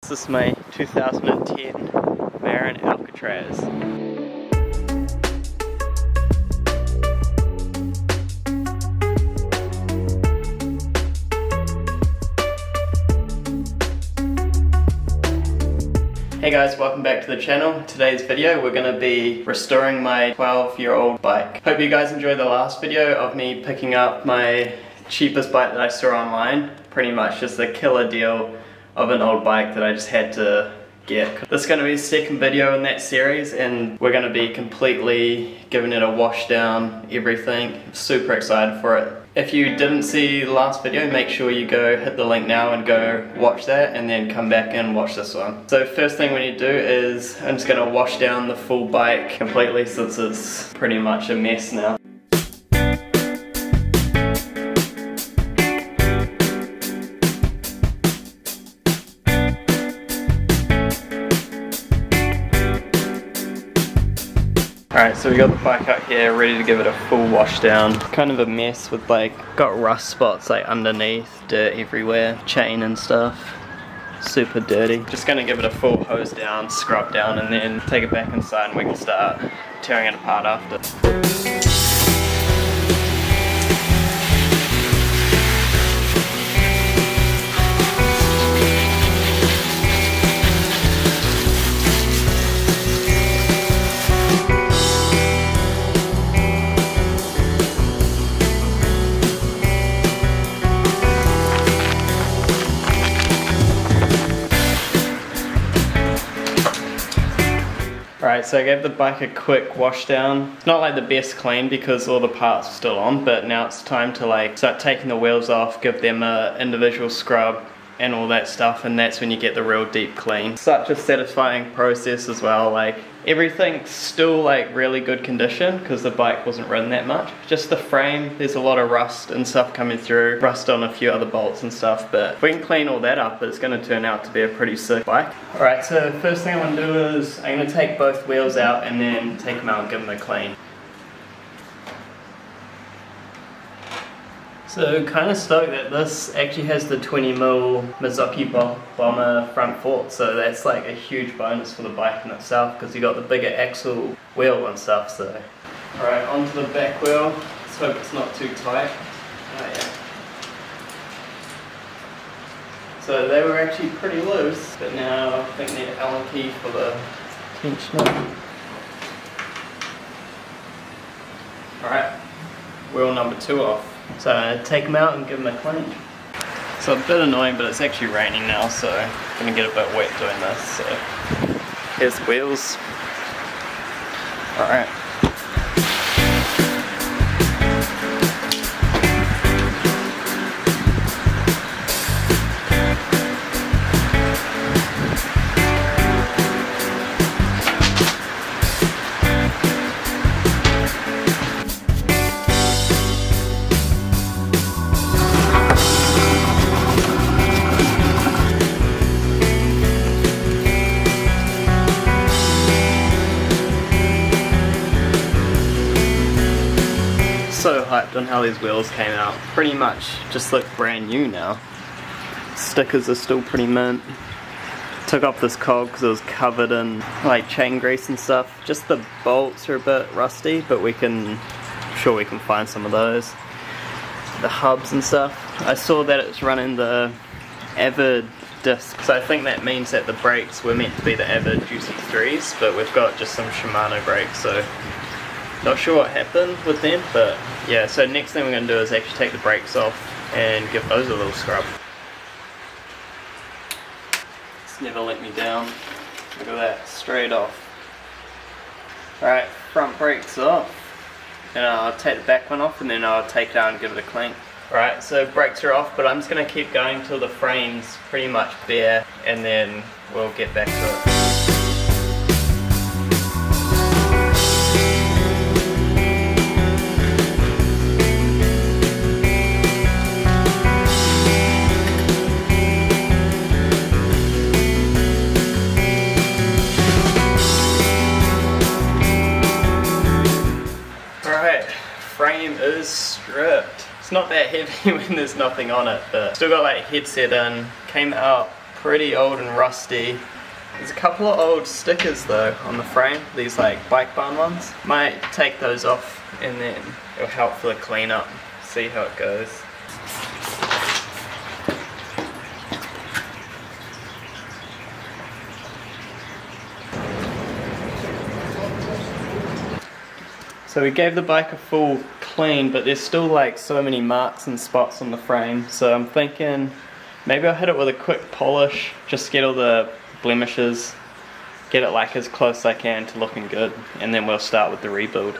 This is my 2010 Baron Alcatraz. Hey guys, welcome back to the channel. Today's video we're going to be restoring my 12-year-old bike. Hope you guys enjoyed the last video of me picking up my cheapest bike that I saw online. Pretty much just a killer deal of an old bike that I just had to get. This is going to be the second video in that series and we're going to be completely giving it a wash down, everything. Super excited for it. If you didn't see the last video, make sure you go hit the link now and go watch that and then come back and watch this one. So first thing we need to do is I'm just going to wash down the full bike completely since it's pretty much a mess now. Alright, so we got the bike out here ready to give it a full wash down. Kind of a mess with got rust spots underneath, dirt everywhere, chain and stuff. Super dirty. Just gonna give it a full hose down, scrub down, and then take it back inside and we can start tearing it apart after. Alright, so I gave the bike a quick wash down. It's not the best clean because all the parts are still on, but now it's time to start taking the wheels off, give them a individual scrub and all that stuff, and that's when you get the real deep clean. Such a satisfying process as well. Everything's still really good condition because the bike wasn't ridden that much. Just the frame, there's a lot of rust and stuff coming through, rust on a few other bolts and stuff, but if we can clean all that up, it's going to turn out to be a pretty sick bike. Alright, so first thing I want to do is I'm going to take both wheels out and then take them out and give them a clean. So kind of stoked that this actually has the 20mm Mizuki Bomber front fork, so that's a huge bonus for the bike in itself because you got the bigger axle wheel and stuff. So alright, onto the back wheel. Let's hope it's not too tight. Oh yeah. So they were actually pretty loose, but now I think need an Allen key for the tensioner. Alright, wheel number 2 off. So I'm going to take them out and give them a clean. So a bit annoying, but it's actually raining now, so I'm going to get a bit wet doing this. So here's the wheels. Alright. So hyped on how these wheels came out. Pretty much just look brand new now. Stickers are still pretty mint. Took off this cog because it was covered in chain grease and stuff. Just the bolts are a bit rusty, but I'm sure we can find some of those. The hubs and stuff. I saw that it's running the Avid disc, so I think that means that the brakes were meant to be the Avid Juicy 3s, but we've got just some Shimano brakes, so not sure what happened with them, but yeah, so next thing we're going to do is actually take the brakes off and give those a little scrub. It's never let me down. Look at that, straight off. Alright, front brakes off. And I'll take the back one off and then I'll take it out and give it a clean. Alright, so brakes are off, but I'm just going to keep going till the frame's pretty much bare and then we'll get back to it. Frame is stripped. It's not that heavy when there's nothing on it, but still got headset in, came out pretty old and rusty. There's a couple of old stickers though on the frame, these like bike barn ones. Might take those off and then it'll help for the cleanup. See how it goes. So we gave the bike a full clean, but there's still like so many marks and spots on the frame. So I'm thinking maybe I'll hit it with a quick polish, just get all the blemishes, get it like as close as I can to looking good, and then we'll start with the rebuild.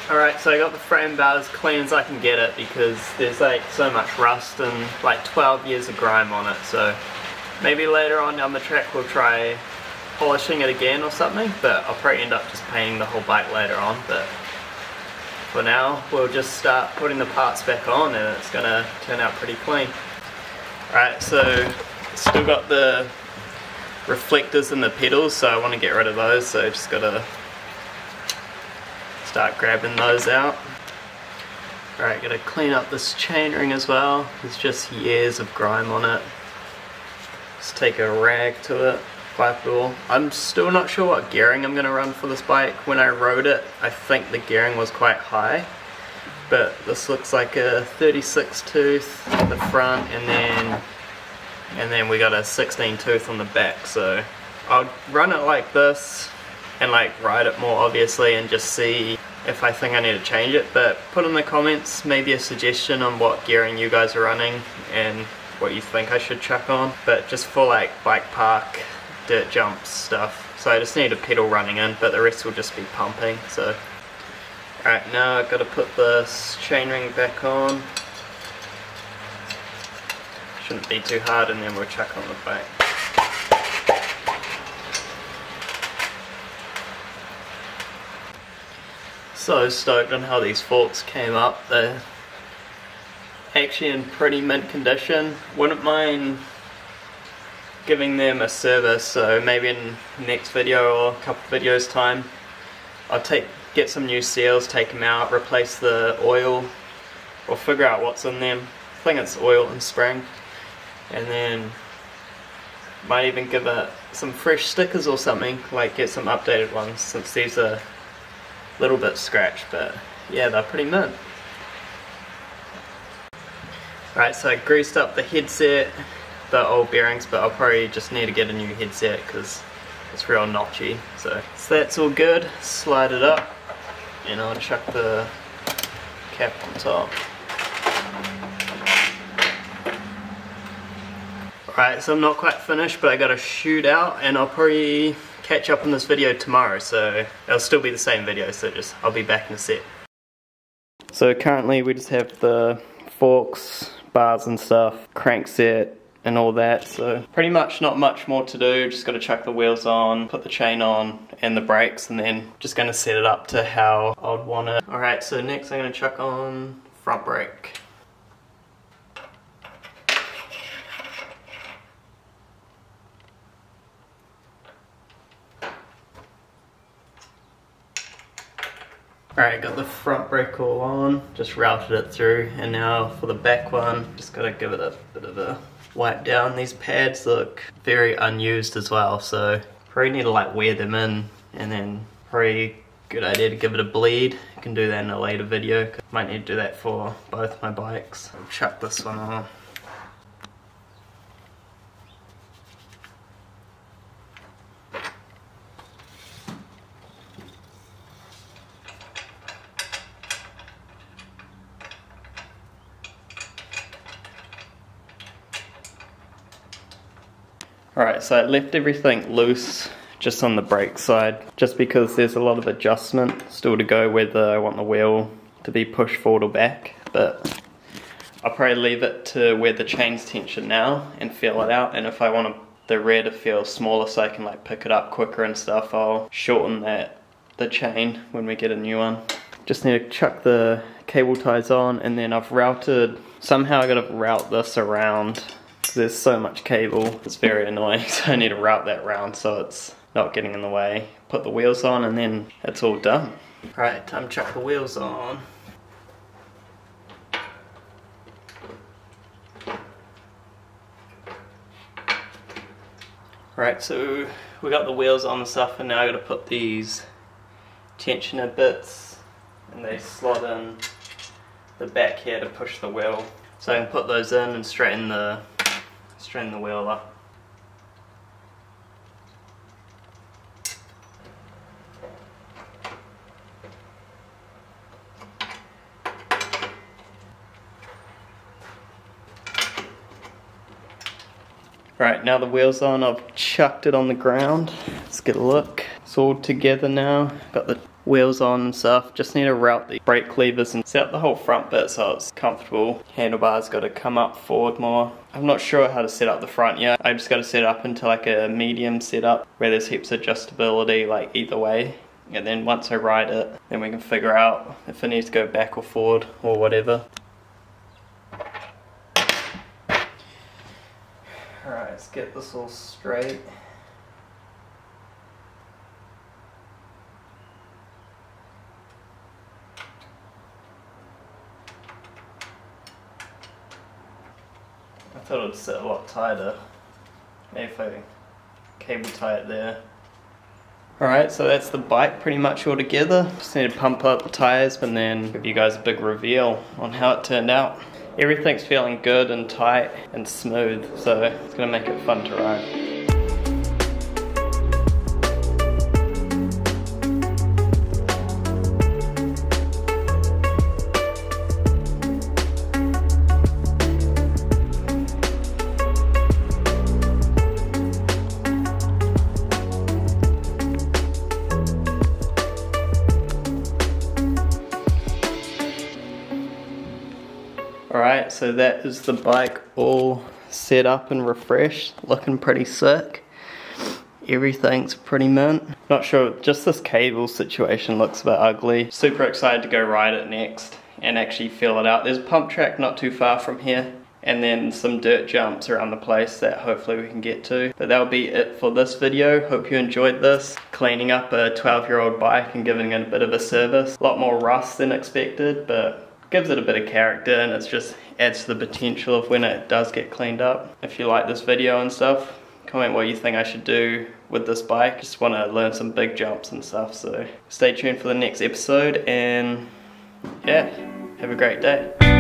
Alright, so I got the frame about as clean as I can get it because there's like so much rust and like 12 years of grime on it, so maybe later on down the track we'll try polishing it again or something, but I'll probably end up just painting the whole bike later on. But for now we'll just start putting the parts back on and it's gonna turn out pretty clean. Alright, so still got the reflectors and the pedals, so I want to get rid of those, so just gotta start grabbing those out. Alright, gotta clean up this chainring as well. There's just years of grime on it. Just take a rag to it, wipe it all. I'm still not sure what gearing I'm gonna run for this bike. When I rode it, I think the gearing was quite high, but this looks like a 36 tooth at the front, and then we got a 16 tooth on the back. So I'll run it like this and like ride it more obviously and just see if I think I need to change it. But put in the comments maybe a suggestion on what gearing you guys are running and what you think I should chuck on. But just for like bike park, dirt jumps stuff, so I just need a pedal running in, but the rest will just be pumping. So alright, now I've got to put this chainring back on. Shouldn't be too hard, and then we'll chuck on the bike. So stoked on how these forks came up. They're actually in pretty mint condition. Wouldn't mind giving them a service, so maybe in the next video or a couple videos time I'll get some new seals, take them out, replace the oil, or figure out what's in them. I think it's oil and spring, and then might even give it some fresh stickers or something, like get some updated ones, since these are little bit scratched, but yeah, they're pretty mint. Right, so I greased up the headset, the old bearings, but I'll probably just need to get a new headset because it's real notchy. So that's all good. Slide it up and I'll chuck the cap on top. Alright, so I'm not quite finished, but I got to shoot out, and I'll probably catch up on this video tomorrow, so it'll still be the same video, so I'll be back in a sec. So currently we just have the forks, bars and stuff, crank set and all that, so pretty much not much more to do. Just got to chuck the wheels on, put the chain on and the brakes, and then just going to set it up to how I'd want it. Alright, so next I'm going to chuck on front brake. Alright, got the front brake all on, just routed it through, and now for the back one, just gotta give it a bit of a wipe down. These pads look very unused as well, so probably need to like wear them in, and then probably good idea to give it a bleed. I can do that in a later video, might need to do that for both my bikes. I'll chuck this one on. Alright, so I left everything loose just on the brake side, just because there's a lot of adjustment still to go whether I want the wheel to be pushed forward or back, but I'll probably leave it to where the chain's tension now and feel it out, and if I want the rear to feel smaller so I can like pick it up quicker and stuff, I'll shorten the chain when we get a new one. Just need to chuck the cable ties on, and then I've routed, somehow I gotta route this around. There's so much cable, it's very annoying, so I need to route that round so it's not getting in the way. Put the wheels on and then it's all done. Right, time to chuck the wheels on. Right, so we got the wheels on and stuff, and now I got to put these tensioner bits, and they slot in the back here to push the wheel. So I can put those in and straighten the wheel up. Right, now the wheel's on, I've chucked it on the ground. Let's get a look. It's all together now. Got the wheels on and stuff. Just need to route the brake levers and set up the whole front bit so it's comfortable. Handlebars got to come up forward more. I'm not sure how to set up the front yet. I just got to set it up into like a medium setup where there's heaps of adjustability like either way. And then once I ride it, then we can figure out if it needs to go back or forward or whatever. Alright, let's get this all straight. I thought it would sit a lot tighter. Maybe if I cable tie it there. Alright, so that's the bike pretty much all together. Just need to pump up the tyres and then give you guys a big reveal on how it turned out. Everything's feeling good and tight and smooth, so it's going to make it fun to ride. Alright, so that is the bike all set up and refreshed, looking pretty sick. Everything's pretty mint. Not sure, just this cable situation looks a bit ugly. Super excited to go ride it next and actually feel it out. There's a pump track not too far from here, and then some dirt jumps around the place that hopefully we can get to. But that'll be it for this video. Hope you enjoyed this. Cleaning up a 12-year-old bike and giving it a bit of a service. A lot more rust than expected, but gives it a bit of character, and it just adds to the potential of when it does get cleaned up. If you like this video and stuff, comment what you think I should do with this bike. Just want to learn some big jumps and stuff, so stay tuned for the next episode, and yeah, have a great day.